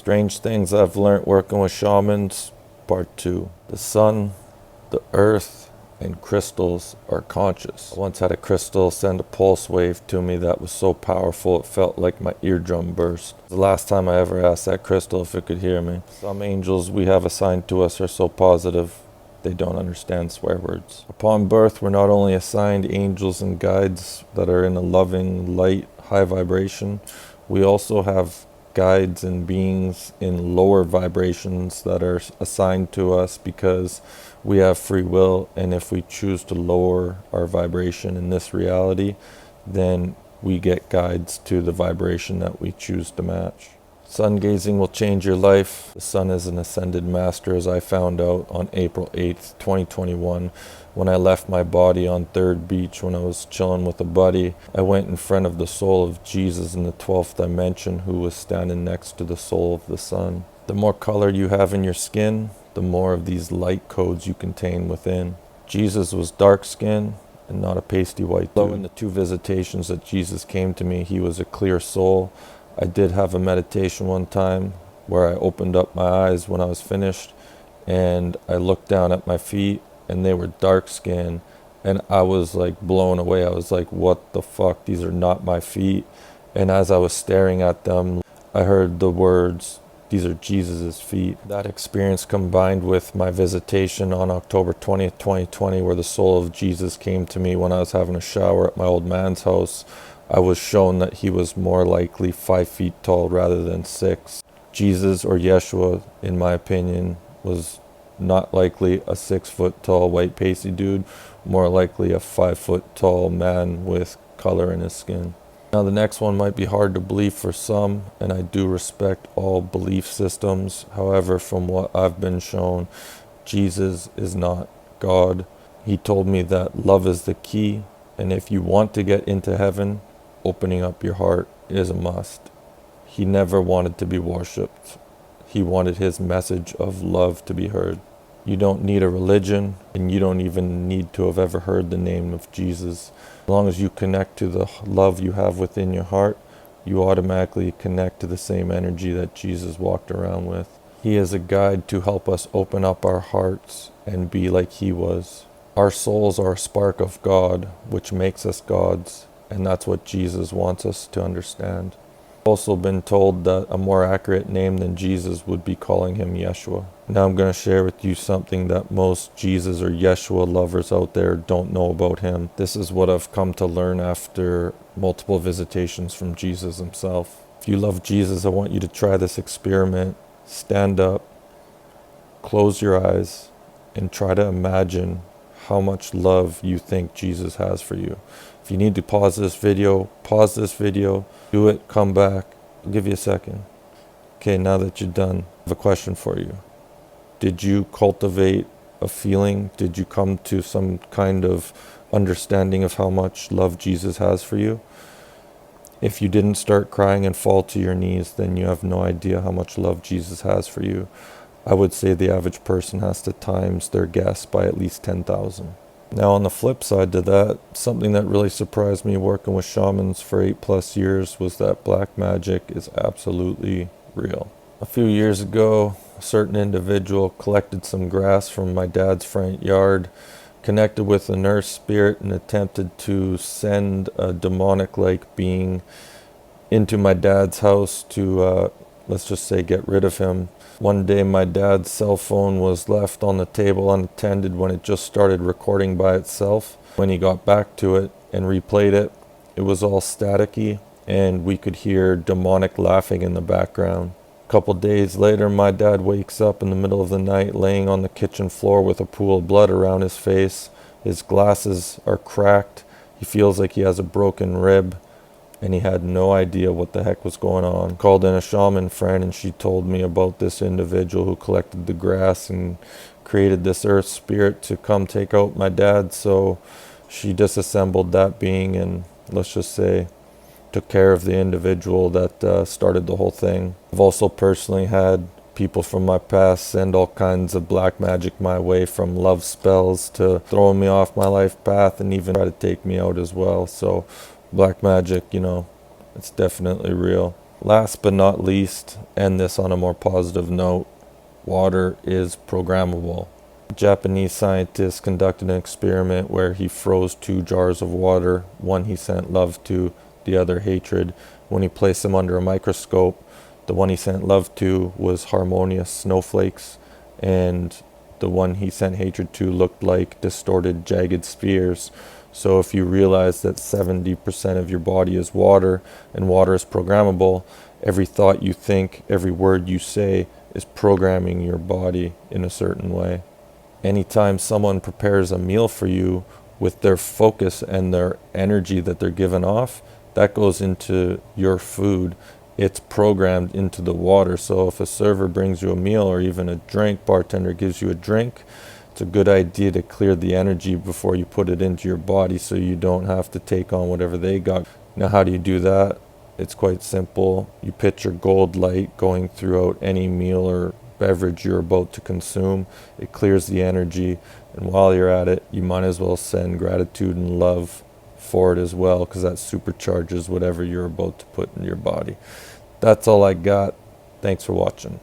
Strange things I've learned working with shamans, part 2. The sun, the earth, and crystals are conscious. I once had a crystal send a pulse wave to me that was so powerful it felt like my eardrum burst. The last time I ever asked that crystal if it could hear me. Some angels we have assigned to us are so positive they don't understand swear words. Upon birth, we're not only assigned angels and guides that are in a loving, light, high vibration, we also have guides and beings in lower vibrations that are assigned to us because we have free will, and if we choose to lower our vibration in this reality, then we get guides to the vibration that we choose to match. Sun gazing will change your life. The sun is an ascended master, as I found out on April 8th, 2021, when I left my body on 3rd Beach when I was chilling with a buddy. I went in front of the soul of Jesus in the 12th dimension, who was standing next to the soul of the sun. The more color you have in your skin, the more of these light codes you contain within. Jesus was dark skinned and not a pasty white dude. In the 2 visitations that Jesus came to me, he was a clear soul. I did have a meditation one time where I opened up my eyes when I was finished and I looked down at my feet and they were dark skinned, and I was like blown away. I was like, what the fuck? These are not my feet. And as I was staring at them, I heard the words, "These are Jesus's feet." That experience combined with my visitation on October 20th, 2020, where the soul of Jesus came to me when I was having a shower at my old man's house, I was shown that he was more likely 5 feet tall rather than 6. Jesus, or Yeshua, in my opinion, was not likely a 6 foot tall white pasty dude, more likely a 5 foot tall man with color in his skin. Now the next one might be hard to believe for some, and I do respect all belief systems. However, from what I've been shown, Jesus is not God. He told me that love is the key, and if you want to get into heaven, opening up your heart is a must. He never wanted to be worshipped. He wanted his message of love to be heard. You don't need a religion, and you don't even need to have ever heard the name of Jesus. As long as you connect to the love you have within your heart, you automatically connect to the same energy that Jesus walked around with. He is a guide to help us open up our hearts and be like he was. Our souls are a spark of God, which makes us gods. And that's what Jesus wants us to understand. I've also been told that a more accurate name than Jesus would be calling him Yeshua. Now I'm going to share with you something that most Jesus or Yeshua lovers out there don't know about him. This is what I've come to learn after multiple visitations from Jesus himself. If you love Jesus, I want you to try this experiment. Stand up, close your eyes, and try to imagine how much love you think Jesus has for you. If you need to pause this video, do it, come back. I'll give you a second. Okay, now that you're done, I have a question for you. Did you cultivate a feeling? Did you come to some kind of understanding of how much love Jesus has for you? If you didn't start crying and fall to your knees, then you have no idea how much love Jesus has for you. I would say the average person has to times their guess by at least 10,000. Now on the flip side to that, something that really surprised me working with shamans for 8+ years was that black magic is absolutely real. A few years ago, a certain individual collected some grass from my dad's front yard, connected with a nurse spirit, and attempted to send a demonic-like being into my dad's house to, let's just say, get rid of him. One day my dad's cell phone was left on the table unattended when it just started recording by itself. When he got back to it and replayed it, it was all staticky and we could hear demonic laughing in the background. A couple days later, my dad wakes up in the middle of the night laying on the kitchen floor with a pool of blood around his face. His glasses are cracked. He feels like he has a broken rib. And he had no idea what the heck was going on. Called in a shaman friend and she told me about this individual who collected the grass and created this earth spirit to come take out my dad. So she disassembled that being and, let's just say, took care of the individual that started the whole thing. I've also personally had people from my past send all kinds of black magic my way, from love spells to throwing me off my life path and even try to take me out as well. So black magic, you know, it's definitely real. Last but not least, end this on a more positive note, water is programmable. A Japanese scientist conducted an experiment where he froze 2 jars of water, one he sent love to, the other hatred. When he placed them under a microscope, the one he sent love to was harmonious snowflakes, and the one he sent hatred to looked like distorted, jagged spheres. So if you realize that 70% of your body is water, and water is programmable, every thought you think, every word you say is programming your body in a certain way. Anytime someone prepares a meal for you with their focus and their energy that they're giving off, that goes into your food. It's programmed into the water. So if a server brings you a meal or even a drink, bartender gives you a drink, it's a good idea to clear the energy before you put it into your body so you don't have to take on whatever they got. Now, how do you do that? It's quite simple. You picture gold light going throughout any meal or beverage you're about to consume. It clears the energy, and while you're at it, you might as well send gratitude and love for it as well, because that supercharges whatever you're about to put in your body. That's all I got. Thanks for watching.